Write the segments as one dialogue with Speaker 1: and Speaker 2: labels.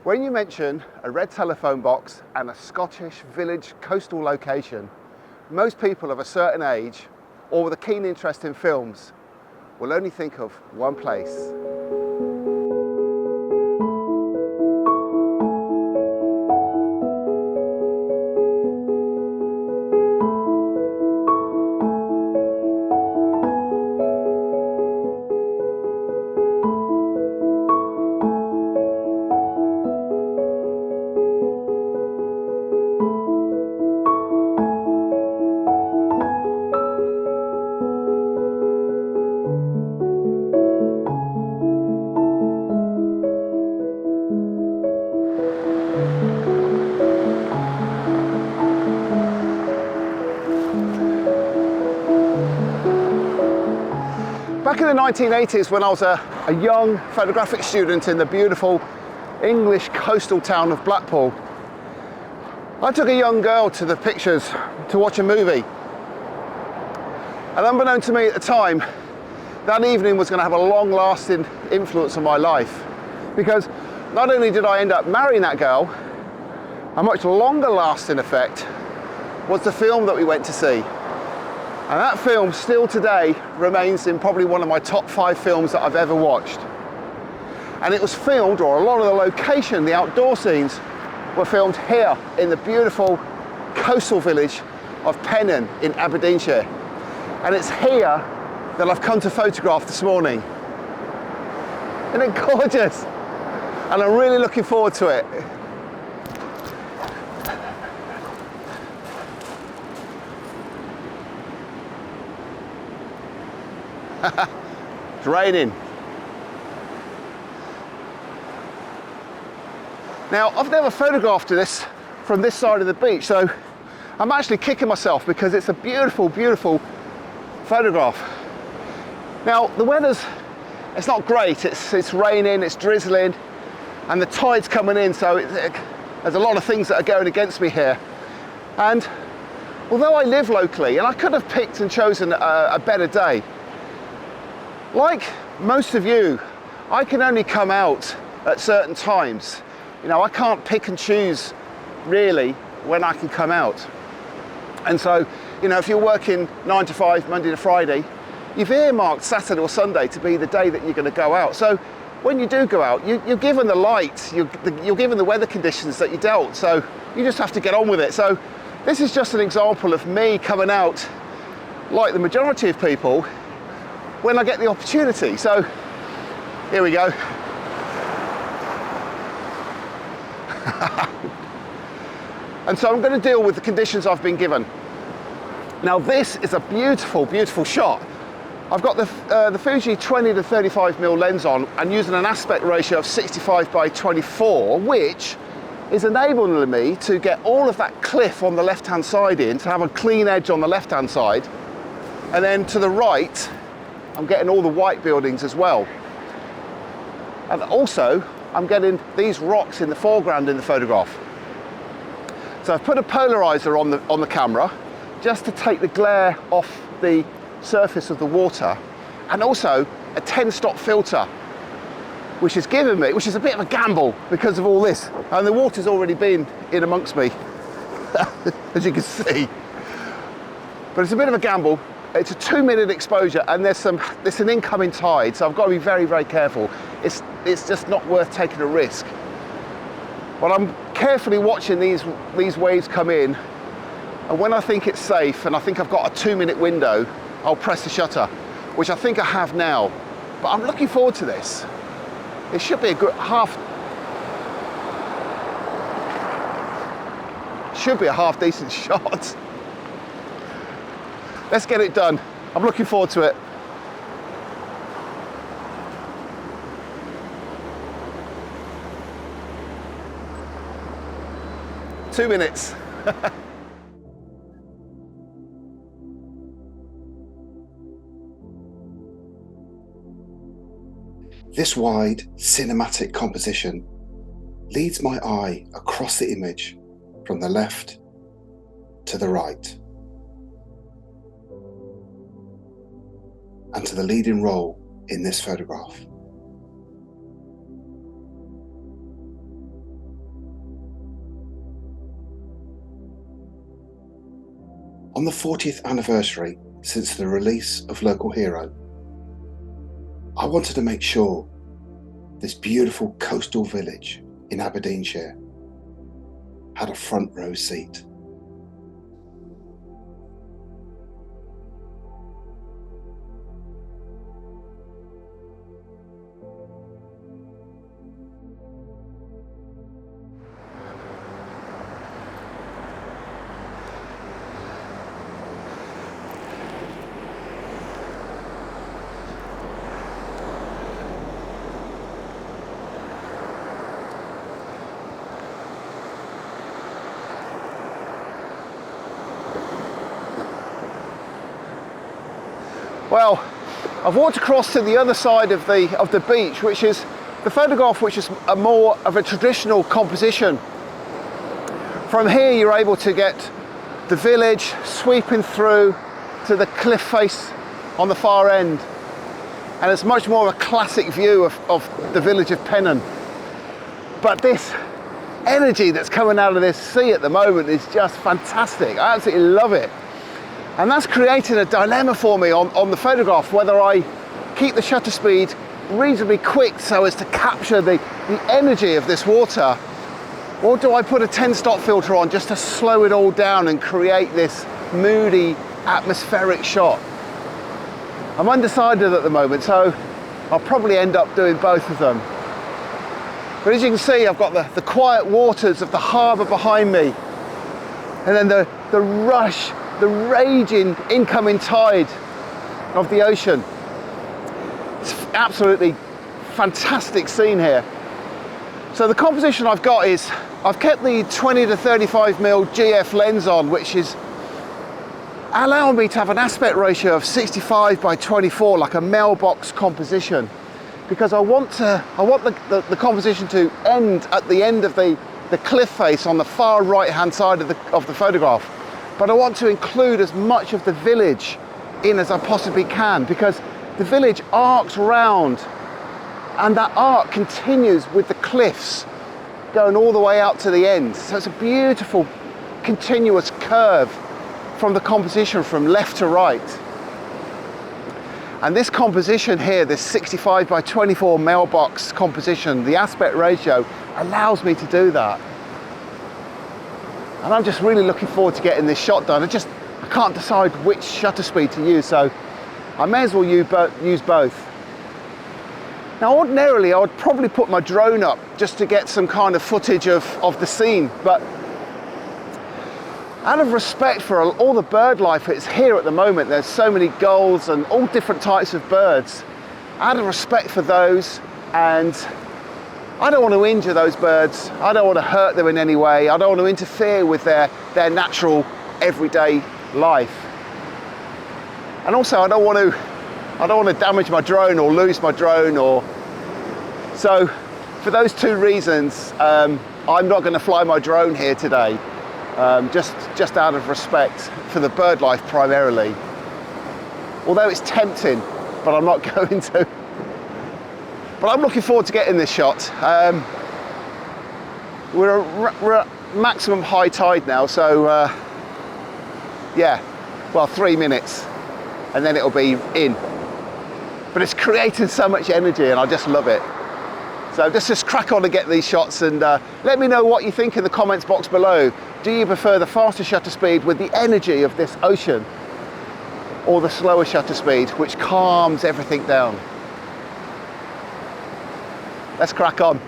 Speaker 1: When you mention a red telephone box and a Scottish village coastal location, most people of a certain age or with a keen interest in films will only think of one place. Back in the 1980s, when I was a young photographic student in the beautiful English coastal town of Blackpool, I took a young girl to the pictures to watch a movie. And unbeknown to me at the time, that evening was going to have a long-lasting influence on my life. Because not only did I end up marrying that girl, a much longer-lasting effect was the film that we went to see. And that film still today remains in probably one of my top 5 films that I've ever watched. And it was filmed, or a lot of the location, the outdoor scenes, were filmed here in the beautiful coastal village of Pennon in Aberdeenshire. And it's here that I've come to photograph this morning. Isn't it gorgeous? And I'm really looking forward to it. It's raining. Now, I've never photographed this from this side of the beach, so I'm actually kicking myself because it's a beautiful, beautiful photograph. Now, the weather's, it's not great. It's raining, it's drizzling, and the tide's coming in, so there's a lot of things that are going against me here. And although I live locally, and I could have picked and chosen a better day, like most of you, I can only come out at certain times. You know, I can't pick and choose really when I can come out. And so, you know, if you're working 9 to 5, Monday to Friday, you've earmarked Saturday or Sunday to be the day that you're going to go out. So when you do go out, you're given the light, you're given the weather conditions that you dealt. So you just have to get on with it. So this is just an example of me coming out, like the majority of people, when I get the opportunity. So here we go. And so I'm going to deal with the conditions I've been given. Now this is a beautiful, beautiful shot. I've got the Fuji 20 to 35mm lens on and using an aspect ratio of 65 by 24, which is enabling me to get all of that cliff on the left-hand side in, to have a clean edge on the left-hand side. And then to the right, I'm getting all the white buildings as well. And also, I'm getting these rocks in the foreground in the photograph. So I've put a polarizer on the camera just to take the glare off the surface of the water, and also a 10-stop filter, which is giving me, which is a bit of a gamble because of all this. And the water's already been in amongst me, as you can see. But it's a bit of a gamble. It's a 2-minute exposure, and there's an incoming tide, so I've got to be very, very careful. It's just not worth taking a risk. But I'm carefully watching these waves come in, and when I think it's safe, and I think I've got a 2-minute window, I'll press the shutter, which I think I have now. But I'm looking forward to this. It should be a good half decent shot. Let's get it done. I'm looking forward to it. Two minutes.
Speaker 2: This wide cinematic composition leads my eye across the image from the left to the right, and to the leading role in this photograph. On the 40th anniversary since the release of Local Hero, I wanted to make sure this beautiful coastal village in Aberdeenshire had a front row seat.
Speaker 1: Well, I've walked across to the other side of the beach, which is the photograph, which is a more of a traditional composition. From here, you're able to get the village sweeping through to the cliff face on the far end, and it's much more of a classic view of the village of Pennon. But this energy that's coming out of this sea at the moment is just fantastic. I absolutely love it. And that's creating a dilemma for me on the photograph, whether I keep the shutter speed reasonably quick so as to capture the energy of this water, or do I put a 10-stop filter on just to slow it all down and create this moody, atmospheric shot. I'm undecided at the moment, so I'll probably end up doing both of them. But as you can see, I've got the quiet waters of the harbour behind me, and then the rush, the raging incoming tide of the ocean. It's absolutely fantastic scene here. So the composition I've got is, I've kept the 20 to 35mm GF lens on, which is allowing me to have an aspect ratio of 65 by 24, like a mailbox composition, because I want the composition to end at the end of the cliff face on the far right hand side of the photograph. But I want to include as much of the village in as I possibly can, because the village arcs round, and that arc continues with the cliffs going all the way out to the end. So it's a beautiful continuous curve from the composition from left to right. And this composition here, this 65 by 24 mailbox composition, the aspect ratio allows me to do that. And I'm just really looking forward to getting this shot done. I can't decide which shutter speed to use, so I may as well use both. Now ordinarily I would probably put my drone up just to get some kind of footage of the scene, but out of respect for all the bird life that's here at the moment, there's so many gulls and all different types of birds. Out of respect for those, and I don't want to injure those birds, I don't want to hurt them in any way, I don't want to interfere with their natural everyday life. And also I don't want to damage my drone or lose my drone, so for those two reasons, I'm not going to fly my drone here today, just out of respect for the bird life primarily. Although it's tempting, but I'm not going to. But I'm looking forward to getting this shot. We're at maximum high tide now, so yeah, well, 3 minutes and then it'll be in. But it's creating so much energy and I just love it. So let's just crack on and get these shots, and let me know what you think in the comments box below. Do you prefer the faster shutter speed with the energy of this ocean, or the slower shutter speed which calms everything down? Let's crack on.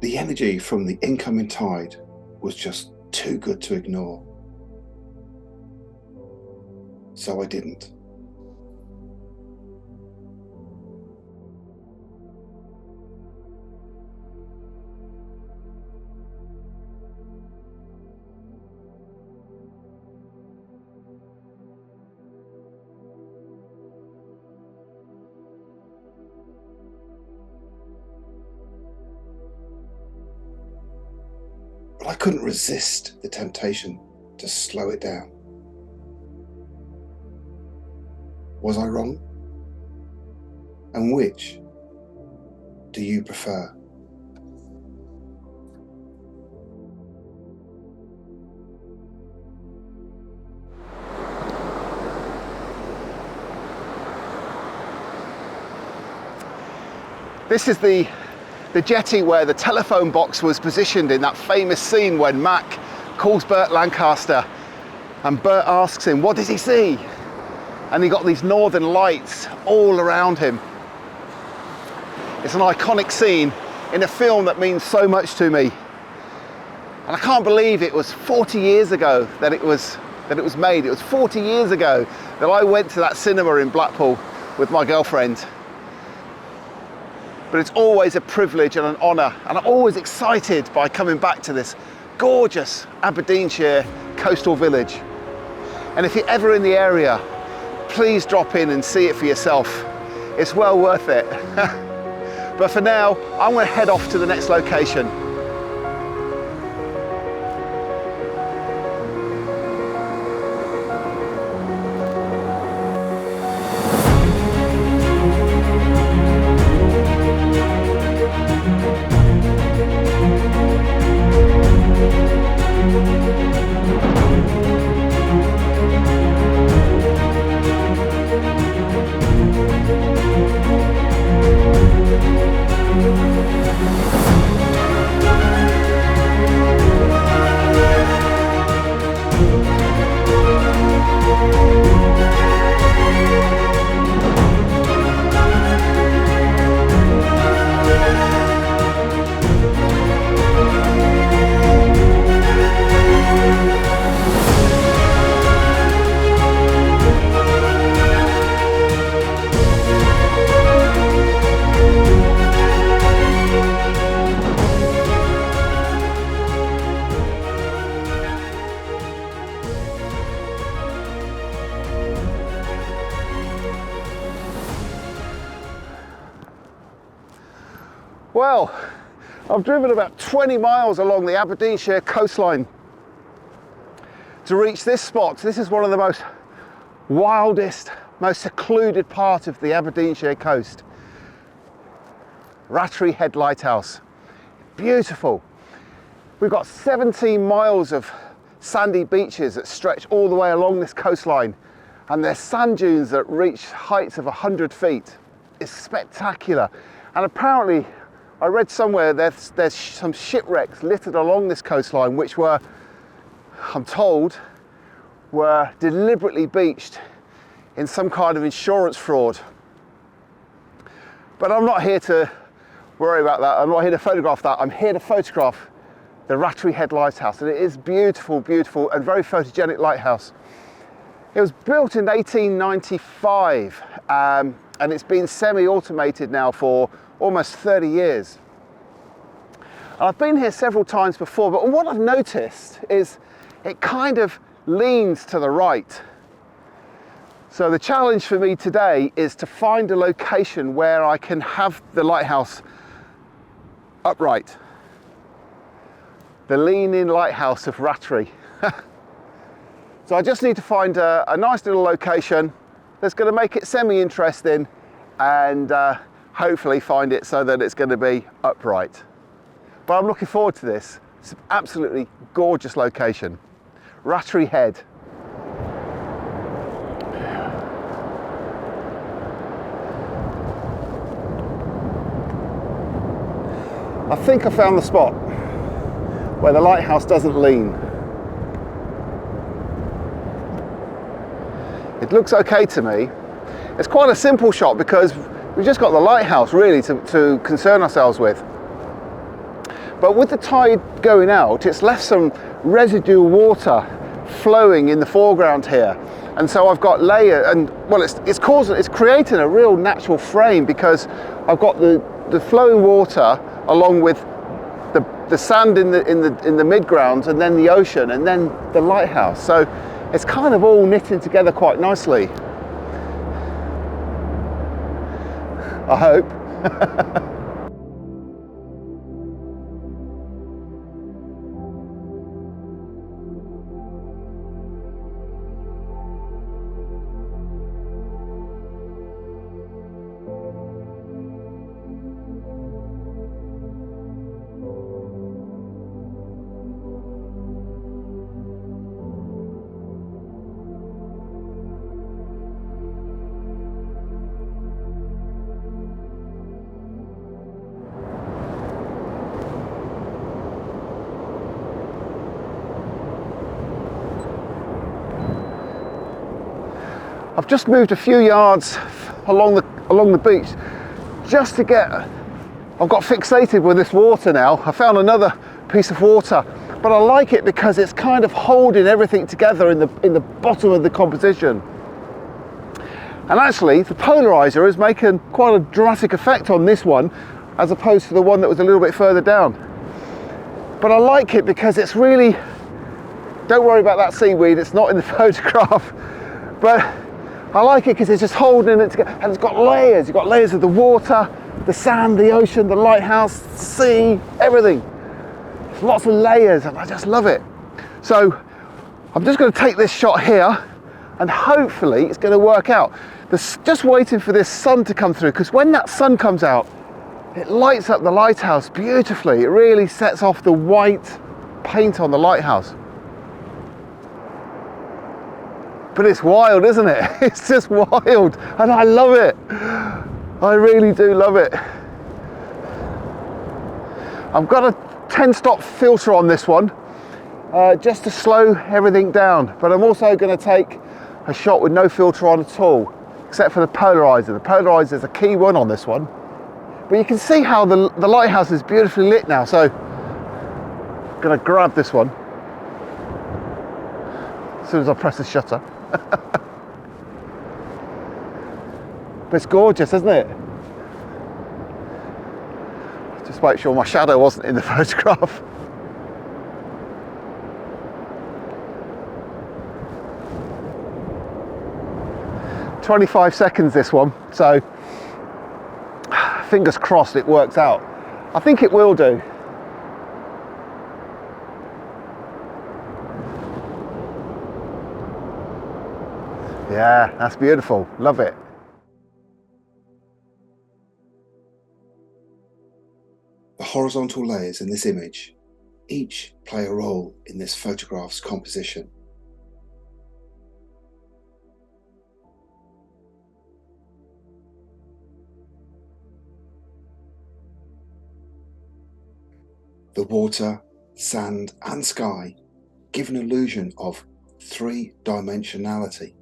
Speaker 2: The energy from the incoming tide was just too good to ignore. So I didn't. But I couldn't resist the temptation to slow it down. Was I wrong? And which do you prefer?
Speaker 1: This is the jetty where the telephone box was positioned in that famous scene when Mac calls Burt Lancaster and Burt asks him, what does he see? And he got these northern lights all around him. It's an iconic scene in a film that means so much to me. And I can't believe it was 40 years ago that it was made. It was 40 years ago that I went to that cinema in Blackpool with my girlfriend. But it's always a privilege and an honour, and I'm always excited by coming back to this gorgeous Aberdeenshire coastal village. And if you're ever in the area, please drop in and see it for yourself. It's well worth it. But for now, I'm going to head off to the next location. Well, I've driven about 20 miles along the Aberdeenshire coastline to reach this spot. This is one of the most wildest, most secluded part of the Aberdeenshire coast. Rattray Head Lighthouse. Beautiful. We've got 17 miles of sandy beaches that stretch all the way along this coastline, and there's sand dunes that reach heights of 100 feet. It's spectacular. And apparently, I read somewhere there's some shipwrecks littered along this coastline which were, I'm told, were deliberately beached in some kind of insurance fraud. But I'm not here to worry about that. I'm not here to photograph that. I'm here to photograph the Rattray Head Lighthouse, and it is beautiful, beautiful and very photogenic lighthouse. It was built in 1895 and it's been semi-automated now for almost 30 years. And I've been here several times before, but what I've noticed is it kind of leans to the right. So the challenge for me today is to find a location where I can have the lighthouse upright. The lean-in lighthouse of Rattray. So I just need to find a nice little location that's going to make it semi-interesting and hopefully find it so that it's going to be upright. But I'm looking forward to this. It's an absolutely gorgeous location. Rattray Head. I think I found the spot where the lighthouse doesn't lean. It looks okay to me. It's quite a simple shot because we've just got the lighthouse really to concern ourselves with. But with the tide going out, it's left some residual water flowing in the foreground here. And so I've got layer, and well, it's creating a real natural frame because I've got the flowing water along with the sand in the midgrounds, and then the ocean, and then the lighthouse. So it's kind of all knitting together quite nicely. I hope. I've just moved a few yards along the beach just to get, I've got fixated with this water now. I found another piece of water, but I like it because it's kind of holding everything together in the bottom of the composition. And actually the polarizer is making quite a dramatic effect on this one as opposed to the one that was a little bit further down. But I like it because it's really, don't worry about that seaweed, it's not in the photograph, but I like it because it's just holding it together, and it's got layers. You've got layers of the water, the sand, the ocean, the lighthouse, the sea, everything. There's lots of layers and I just love it. So I'm just going to take this shot here and hopefully it's going to work out. Just waiting for this sun to come through, because when that sun comes out, it lights up the lighthouse beautifully. It really sets off the white paint on the lighthouse. But it's wild, isn't it? It's just wild, and I love it. I really do love it. I've got a 10-stop filter on this one, just to slow everything down. But I'm also going to take a shot with no filter on at all, except for the polarizer. The polarizer is a key one on this one. But you can see how the lighthouse is beautifully lit now. So I'm going to grab this one as soon as I press the shutter. But it's gorgeous, isn't it? Just make sure my shadow wasn't in the photograph. "25 seconds this one, so fingers crossed it works out. I think it will do. Yeah, that's beautiful. Love it.
Speaker 2: The horizontal layers in this image each play a role in this photograph's composition. The water, sand and sky give an illusion of three-dimensionality.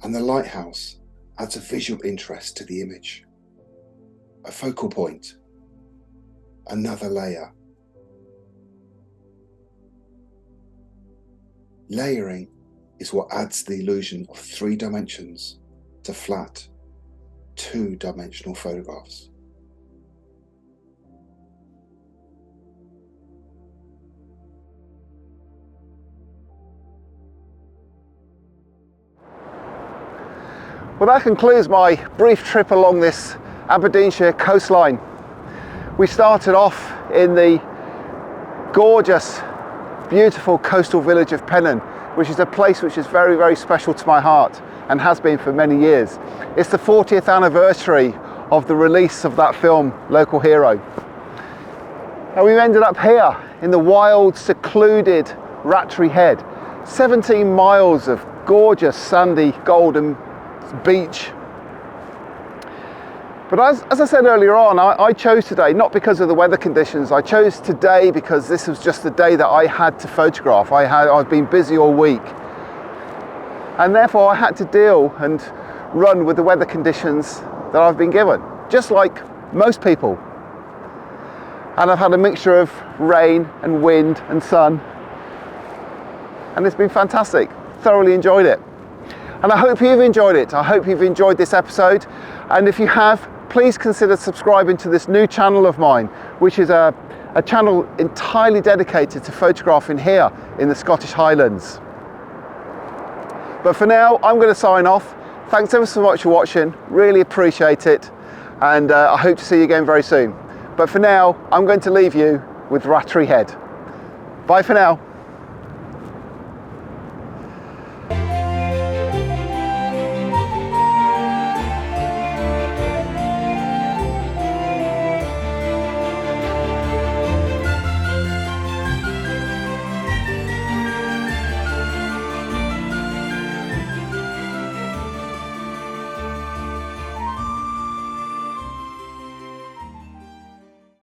Speaker 2: And the lighthouse adds a visual interest to the image. A focal point, another layer. Layering is what adds the illusion of 3 dimensions to flat, 2-dimensional photographs.
Speaker 1: Well, that concludes my brief trip along this Aberdeenshire coastline. We started off in the gorgeous, beautiful coastal village of Pennon, which is a place which is very, very special to my heart and has been for many years. It's the 40th anniversary of the release of that film, Local Hero. And we've ended up here in the wild, secluded Rattray Head. 17 miles of gorgeous, sandy, golden beach. But as I said earlier on, I chose today not because of the weather conditions. I chose today because this was just the day that I had to photograph. I've been busy all week, and therefore I had to deal and run with the weather conditions that I've been given, just like most people. And I've had a mixture of rain and wind and sun, and it's been fantastic. Thoroughly enjoyed it. And I hope you've enjoyed it. I hope you've enjoyed this episode. And if you have, please consider subscribing to this new channel of mine, which is a channel entirely dedicated to photographing here in the Scottish Highlands. But for now, I'm going to sign off. Thanks ever so much for watching. Really appreciate it. And I hope to see you again very soon. But for now, I'm going to leave you with Rattray Head. Bye for now.